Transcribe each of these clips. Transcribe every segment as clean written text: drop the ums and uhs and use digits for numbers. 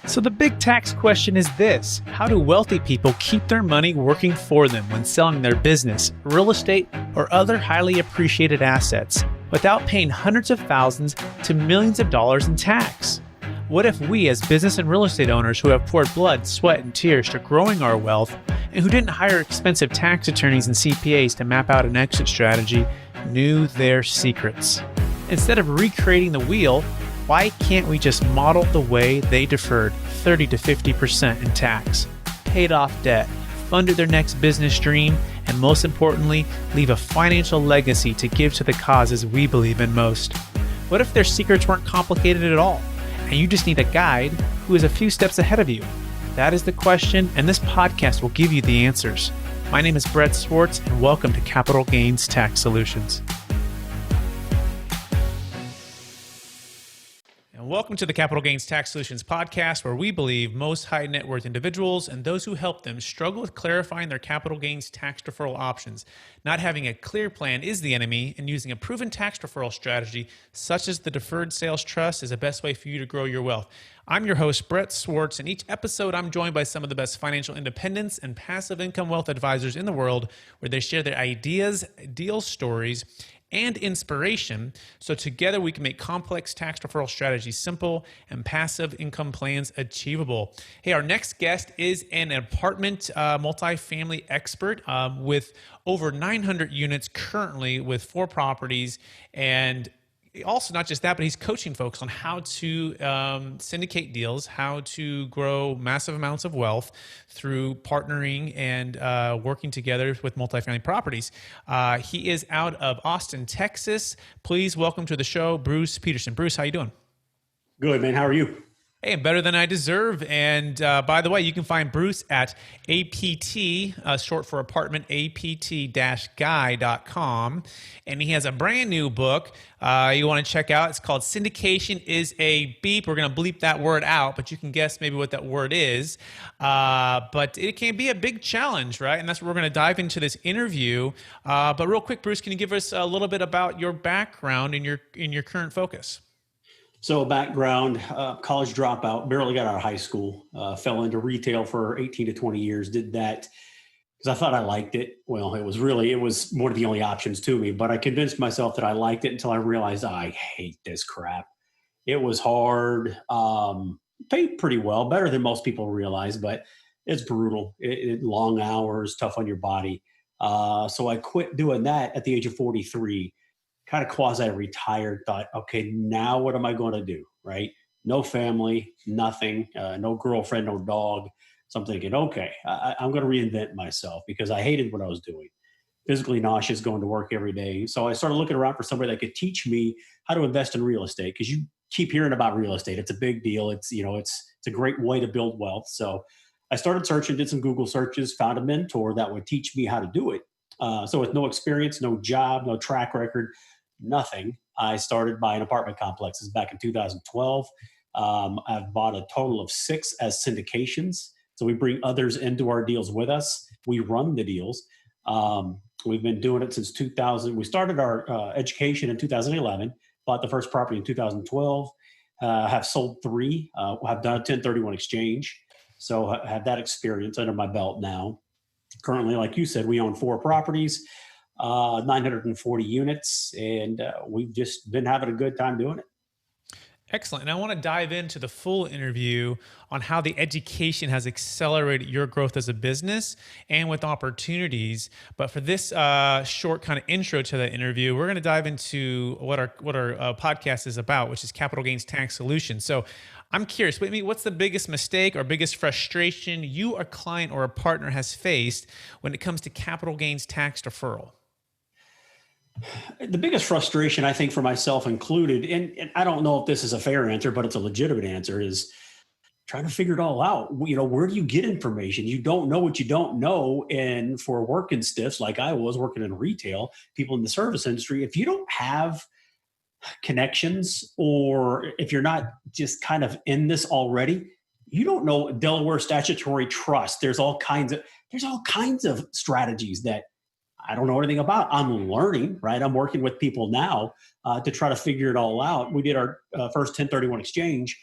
So the big tax question is this: how do wealthy people keep their money working for them when selling their business, real estate, or other highly appreciated assets without paying hundreds of thousands to millions of dollars in tax? What if we, as business and real estate owners who have poured blood, sweat, and tears to growing our wealth, and who didn't hire expensive tax attorneys and CPAs to map out an exit strategy, knew their secrets? Instead of recreating the wheel, why can't we just model the way they deferred 30 to 50% in tax, paid off debt, funded their next business dream, and most importantly, leave a financial legacy to give to the causes we believe in most? What if their secrets weren't complicated at all, and you just need a guide who is a few steps ahead of you? That is the question, and this podcast will give you the answers. My name is Brett Swarts, and welcome to Capital Gains Tax Solutions. Welcome to the Capital Gains Tax Solutions podcast, where we believe most high net worth individuals and those who help them struggle with clarifying their capital gains tax deferral options. Not having a clear plan is the enemy, and using a proven tax deferral strategy, such as the Deferred Sales Trust, is the best way for you to grow your wealth. I'm your host, Brett Swarts, and each episode I'm joined by some of the best financial independents and passive income wealth advisors in the world, where they share their ideas, deal stories, and inspiration, so together we can make complex tax deferral strategies simple and passive income plans achievable. Hey, our next guest is an apartment multifamily expert with over 900 units currently with 4 properties, and also not just that, but he's coaching folks on how to syndicate deals, how to grow massive amounts of wealth through partnering and working together with multifamily properties. He is out of Austin, Texas. Please welcome to the show, Bruce Petersen. Bruce, how you doing? Good, man. How are you? Hey, I'm better than I deserve. And by the way, you can find Bruce at APT, short for apartment, apt-guy.com. And he has a brand new book you want to check out. It's called Syndication is a Beep. We're going to bleep that word out, but you can guess maybe what that word is. But it can be a big challenge, right? And that's what we're going to dive into this interview. But real quick, Bruce, can you give us a little bit about your background and your current focus? So background, college dropout, barely got out of high school, fell into retail for 18 to 20 years, did that because I thought I liked it. Well, it was one of the only options to me, but I convinced myself that I liked it until I realized I hate this crap. It was hard, paid pretty well, better than most people realize, but it's brutal. Long hours, tough on your body. So I quit doing that at the age of 43. Kind of quasi-retired, thought, okay, now what am I going to do, right? No family, nothing, no girlfriend, no dog. So I'm thinking, okay, I'm going to reinvent myself because I hated what I was doing. Physically nauseous going to work every day. So I started looking around for somebody that could teach me how to invest in real estate, because you keep hearing about real estate. It's a big deal. It's a great way to build wealth. So I started searching, did some Google searches, found a mentor that would teach me how to do it. So with no experience, no job, no track record, nothing, I started buying apartment complexes back in 2012. I've bought a total of 6 as syndications. So we bring others into our deals with us. We run the deals. We've been doing it since 2000. We started our education in 2011, bought the first property in 2012, have sold 3, have done a 1031 exchange. So I have that experience under my belt now. Currently, like you said, we own 4 properties. 940 units, and we've just been having a good time doing it. Excellent. And I want to dive into the full interview on how the education has accelerated your growth as a business and with opportunities. But for this short kind of intro to the interview, we're going to dive into what our podcast is about, which is Capital Gains Tax Solutions. So I'm curious, what's the biggest mistake or biggest frustration you, a client, or a partner has faced when it comes to capital gains tax deferral? The biggest frustration, I think, for myself included, and I don't know if this is a fair answer, but it's a legitimate answer, is trying to figure it all out. Where do you get information? You don't know what you don't know. And for working stiffs like I was working in retail, people in the service industry, if you don't have connections, or if you're not just kind of in this already, you don't know Delaware Statutory Trust. There's all kinds of strategies that I don't know anything about. I'm learning, right? I'm working with people now to try to figure it all out. We did our first 1031 exchange.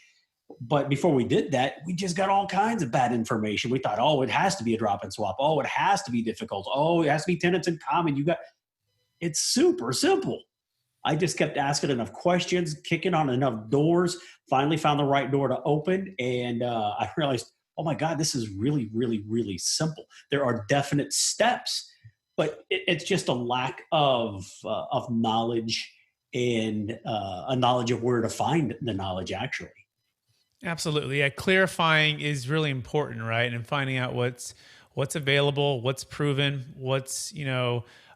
But before we did that, we just got all kinds of bad information. We thought, oh, it has to be a drop and swap. Oh, it has to be difficult. Oh, it has to be tenants in common. It's super simple. I just kept asking enough questions, kicking on enough doors, finally found the right door to open. And I realized, oh my God, this is really, really, really simple. There are definite steps, but it's just a lack of knowledge and a knowledge of where to find the knowledge actually. Absolutely. Yeah. Clarifying is really important, right? And finding out what's available, what's proven,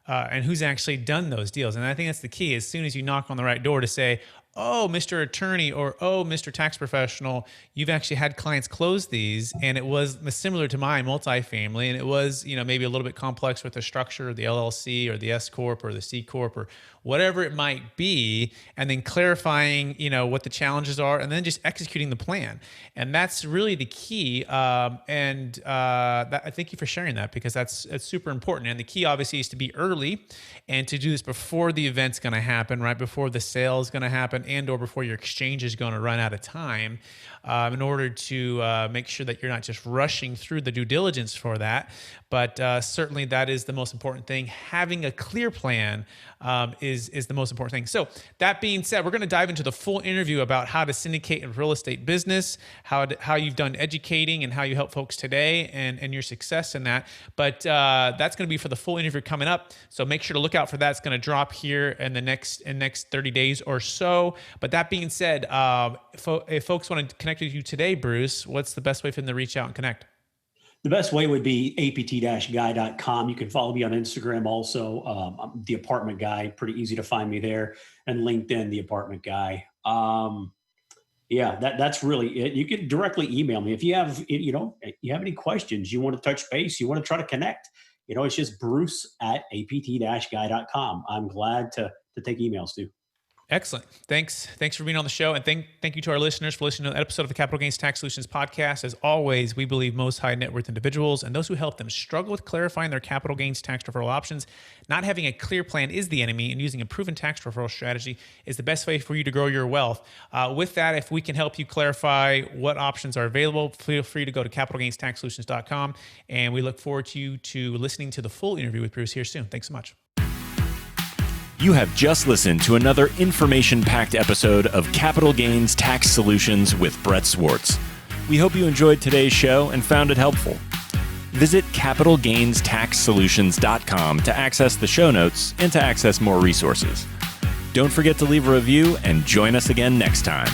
and who's actually done those deals. And I think that's the key. As soon as you knock on the right door to say, oh, Mr. Attorney, or oh, Mr. Tax Professional, you've actually had clients close these, and it was similar to my multifamily, and it was, maybe a little bit complex with the structure of the LLC or the S Corp or the C Corp or whatever it might be, and then clarifying, what the challenges are, and then just executing the plan. And that's really the key. I thank you for sharing that, because that's super important. And the key obviously is to be early and to do this before the event's going to happen, right before the sale is going to happen, and or before your exchange is going to run out of time, in order to make sure that you're not just rushing through the due diligence for that. But certainly that is the most important thing. Having a clear plan is the most important thing. So that being said, we're going to dive into the full interview about how to syndicate in real estate business, how you've done educating and how you help folks today, and your success in that. But that's going to be for the full interview coming up. So make sure to look out for that. It's going to drop here in the next 30 days or so. But that being said, if folks want to connect with you today, Bruce, what's the best way for them to reach out and connect? The best way would be apt-guy.com. You can follow me on Instagram also. I'm the Apartment Guy, pretty easy to find me there. And LinkedIn, the Apartment Guy. That's really it. You can directly email me if you have any questions, you want to touch base, you want to try to connect. It's just bruce@apt-guy.com. I'm glad to take emails too. Excellent. Thanks for being on the show. And thank you to our listeners for listening to an episode of the Capital Gains Tax Solutions podcast. As always, we believe most high net worth individuals and those who help them struggle with clarifying their capital gains tax deferral options. Not having a clear plan is the enemy, and using a proven tax deferral strategy is the best way for you to grow your wealth. With that, if we can help you clarify what options are available, feel free to go to capitalgainstaxsolutions.com. And we look forward to listening to the full interview with Bruce here soon. Thanks so much. You have just listened to another information-packed episode of Capital Gains Tax Solutions with Brett Swarts. We hope you enjoyed today's show and found it helpful. Visit capitalgainstaxsolutions.com to access the show notes and to access more resources. Don't forget to leave a review and join us again next time.